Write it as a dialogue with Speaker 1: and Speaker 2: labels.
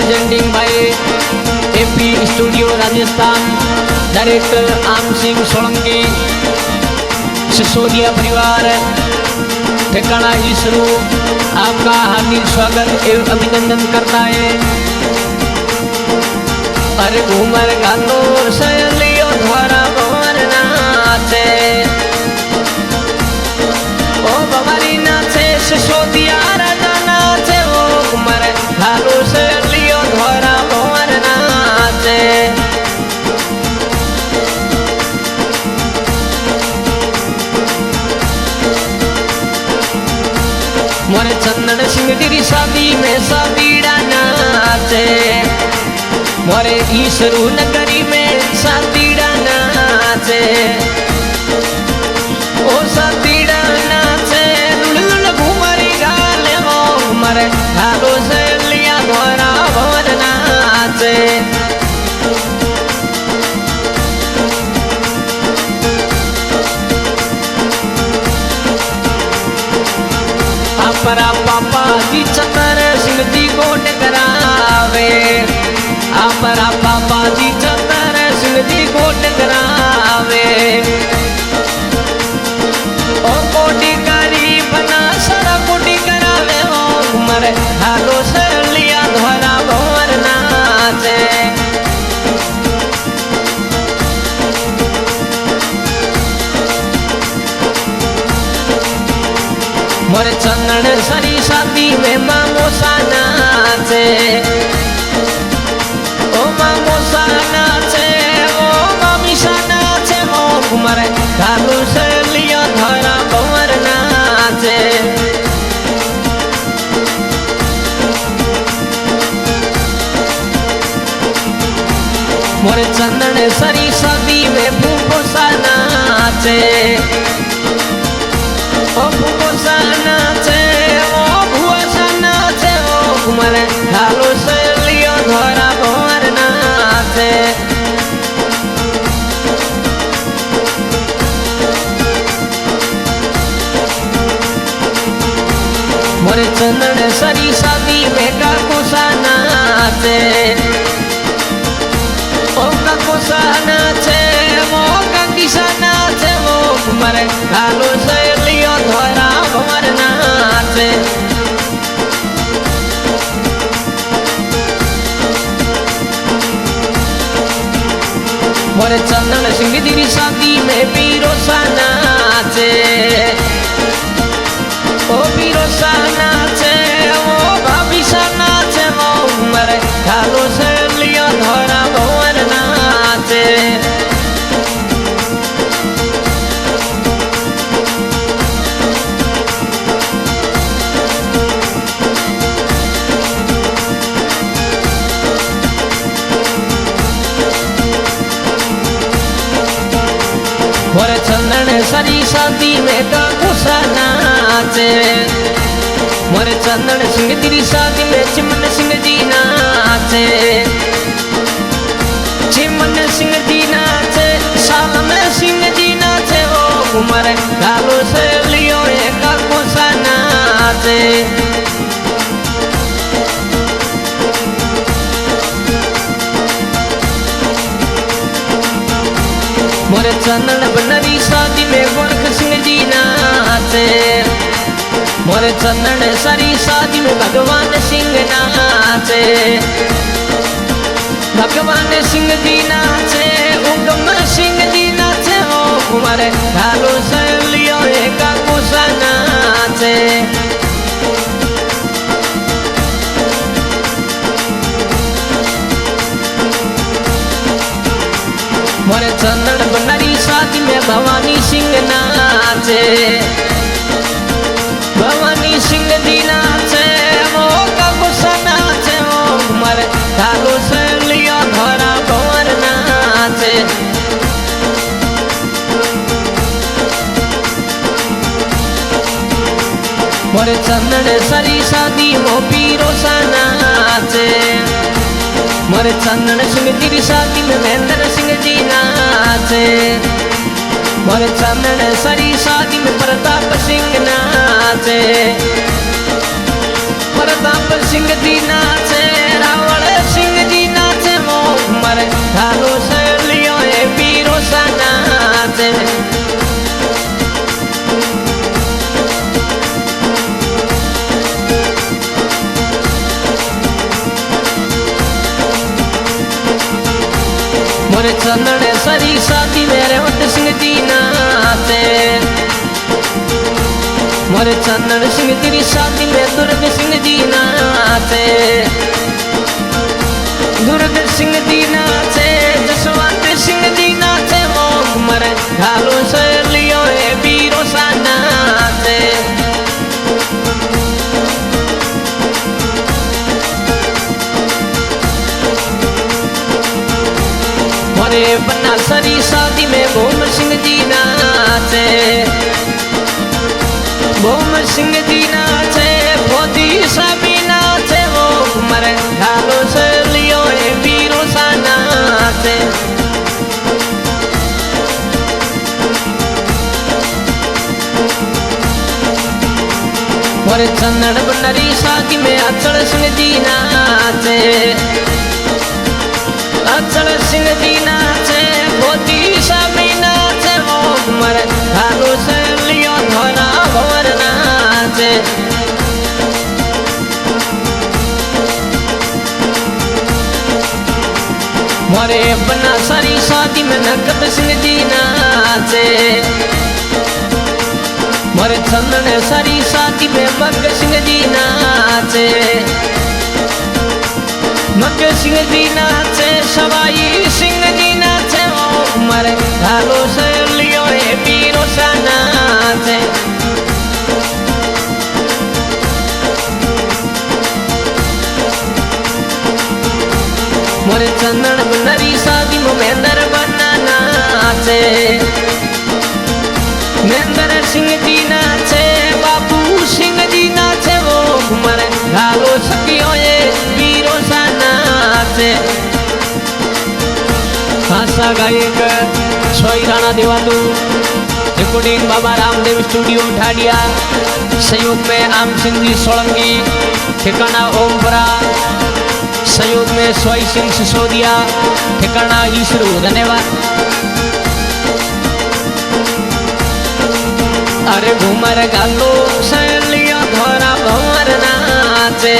Speaker 1: Presenting by AP studio Rajasthan, director आम सिंह सोलंकी, सिसोदिया परिवार, ठिकाना ईसरू आपका हार्दिक स्वागत एवं अभिनंदन करता है। अरे घूमर गानो सहेलियों द्वारा भंवर नाचे, ओ भंवरी नाचे सिसोदिया राजा नाचे, ओ घूमर गानो सहेलियों द्वारा भंवर नाचे। मोरे चंदन सिंह तेरी शादी में साबीड़ा नाचे, मोरे ईसरू नगरी में साबीड़ा नाचे, ओ साबीड़ा नाचे लुल घूमरी गाले हो, मरे घालो से लिया घोरा भंवर नाचे। अपरा पापा जी चतर सिंह जी गोट करावे, अपरा पापा जी चतर सिंह जी गोट करावे, ओ कोटी करी बना सारा कोटी करावे, ओ मरे हालो से लिया धोरा भंवर नाचे। मोरे चंदन सरी शादी में मामोसा नाचे, ओ मामोसा नाचे, ओ मामीसा नाचे, ओ मरे घालू से लिया धरा भंवर नाचे। मोरे चंदन सरी शादी में फूफोसा नाचे, ओ फूफोसा नाचे, ओ भुआसा नाचे, ओ मरे घालो से लियो धरा भंवर नाचे। मोरे चंदन सरी शादी में काकोसा नाचे, ओ काकोसा नाचे, ओ काकीसा नाचे, ओ मरे घालो से लियो धरा भंवर नाचे। मोरे चंदन सिंह तेरी शादी में पीरोसा नाचे, ओ पीरोसा नाचे, ओ भाभीसा नाचे, ओ मरे घालो से लियो धरा भंवर नाचे। मोरे चंदन सरी शादी में काकोसा नाचे, मोरे चंदन सिंह तेरी शादी में चिमन सिंह जी नाचे, चिमन सिंह जी नाचे, सालन सिंह जी नाचे, ओ मरे घालो से लियो काकोसा नाचे। मोरे चंदन बनरी शादी में गोरख सिंह जी नाचे, मोरे चंदन सरी शादी में भगवान सिंह नाचे, भगवान सिंह जी नाचे, उगम सिंह जी नाचे, ओ मरे घालो से लियो काकोसा नाचे। मोरे चंदन बनरी शादी में भवानी सिंह नाचे, भवानी सिंह जी नाचे, ओ काकोसा नाचे, ओ मरे घालो से लियो धरा भंवर नाचे। मोरे चंदन सरी शादी में पीरोसा नाचे, मोरे चंदन सिंह तेरी शादी में महेंद्र सिंह जी नाचे, मोरे चंदन सरी शादी में प्रताप सिंह नाचे, प्रताप सिंह जी नाचे, रावण सरी शादी में रेवत सिंह जी नाचे। मोरे चंदन सिंह तेरी शादी में दुर्ग सिंह जी नाचे। दुर्ग सिंह जी नाचे, जसवंत सिंह जी नाचे, वो मर घालो से लियो है वीरो सा नाचे। मोरे बन्ना सरी शादी में भूम सिंह जी नाचे। भूम सिंह जी नाचे, फौजी सभी नाचे, वो मर घालो से लियो है वीरो सा नाचे। मोरे चंदन बनरी शादी में अचल सिंह जी नाचे। अचल सिंह जी नाचे, फौजी सभी नाचे, वो मर घालो से लियो धोरा भवर नाचे। मोरे बन्ना सारी शादी में नकद सिंह जी नाचे। मोरे चंदन सारी शादी में मग सिंह जी नाचे। मग सिंह जी नाचे, सवाई सिंह जी नाचे, ओ मर घालो से लियो है वीरो सा नाचे। मोरे चंदन बनरी शादी में महेंद्र बन्ना नाचे। महेंद्र सिंह जी नाचे, बाबू सिंह जी नाचे, वो मर घालो सकियो ये वीरो सा नाचे। भाषा गायक सोई राणा देवातू, रिकॉर्डिंग बाबा रामदेव स्टूडियो ठाडिया, सहयोग में आम सिंह जी सोलंकी, ठिकाना ओमपुरा, सहयोग में सोई सिंह सिसोदिया, ठिकाना ईसरू। धन्यवाद। अरे घूमर गालो से लियो धोरा भंवर नाचे।